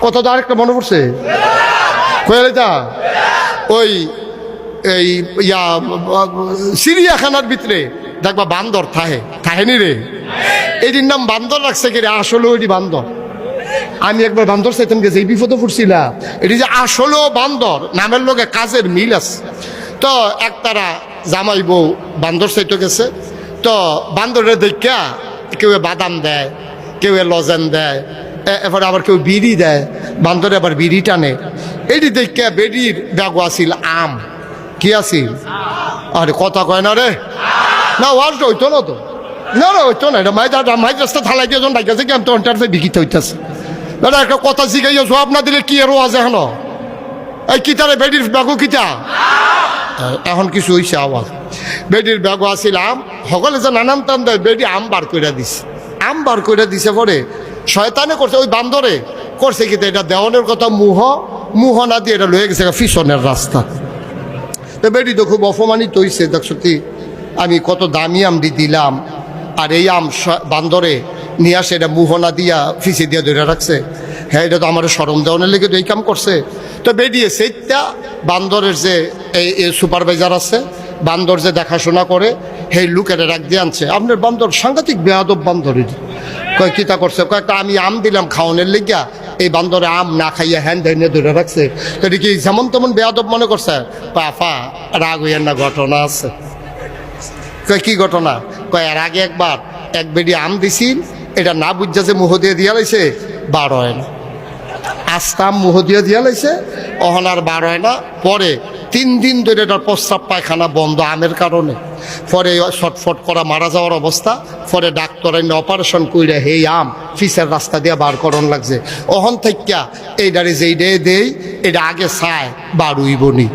কথা তো আরেকটা মনে পড়ছে কয়েটা ওই এই ইয়া চিড়িয়াখানার ভিতরে দেখবা বান্দর থাহেনি রে, এটির নাম বান্দর রাখছে কি রে? আসলে ওইটি বান্দর। আমি একবার বান্দর চাইতেন গেছি, এই বিপদে পড়ছিলাম। এটি যে আসলেও বান্দর, নামের লোকে কাজের মিল আছে। তো একতারা জামাই বউ বান্দর চাইতে গেছে। তো বান্দরের দেখা কেউ বাদাম দেয়, কেউ লজেন দেয়, এবার আবার কেউ বিড়ি দেয়। বান্দরে আবার বিড়ি টানে। এটি দেখা বেডির ব্যাগ আসিল আম। কি আসিল? আরে কথা কয় না রে, না ওয়াজটা হইতো না তো, না না হইতো না। এটা মাই রাস্তা থালাই দিয়ে যখন ডাইতেছে কি আমি তো অন্টার বিকিতে হইতেছে। দাদা একটা কথা শিখাইয়া জবাব না দিলে কি এরও আছে এখন? এই কিতারে বেডির ব্যাগও কিতা এখন কিছু হইছে আওয়াজ। বেডির ব্যাগও আসিলাম সকলে যে নানান টান দেয়, বেডি আম বার করে দিছে। আম বার করে দিছে পরে শয়তানে করছে, ওই বান্দরে করছে কি এটা দেওয়ানের কথা মুহ না দিয়ে এটা লয়ে গেছে ফিশনের রাস্তা। তো বেডি তো খুব অপমানিত হইছে, দেখছো কি আমি কত দামি আম দিলাম, আর এই আম বান্দরে নিয়ে আসে এটা মুহনা দিয়া ফিসে দিয়ে ধরে রাখছে। হ্যাঁ এটা তো আমার সরম দেওয়ানের লেগে তো এই কাম করছে। তো বেরিয়ে সেইটা বান্দরের যে এই সুপারভাইজার আছে, বান্দর যে দেখাশোনা করে, সেই লোকেরা রাখ দিয়ে আনছে। আপনার বান্দর সাংঘাতিক বেয়াদব বান্দরের। কয় কিতা করছে? কয়েকটা আমি আম দিলাম খাওয়ানোর লেগিয়া, এই বান্দরে আম না খাইয়া হ্যান ধরে ধরে রাখছে। তো এটা কি যেমন তেমন বেয়াদব মনে করছে? পাফা রাগ হইয়ার না, ঘটনা আছে। কয় কি ঘটনা? কয় এর আগে একবার এক বেডি আম দিছিল, এটা না বুঝা যে মুহ দিয়ে দিয়া লাইছে, বার হয় না। আস্তাম মুহ দিয়ে দিয়া লাইছে, অহন আর বার হয় না। পরে 3 দিন ধরে এটার প্রস্রাব পায়খানা বন্ধ আমের কারণে। পরে ছটফট করা মারা যাওয়ার অবস্থা। পরে ডাক্তার এনে অপারেশন কইরা হেই আম ফিসের রাস্তা দিয়ে বার করণ লাগছে। অহন থেকে এই ডারে যেই ডে দেই এটা আগে চায় বার উইবনি।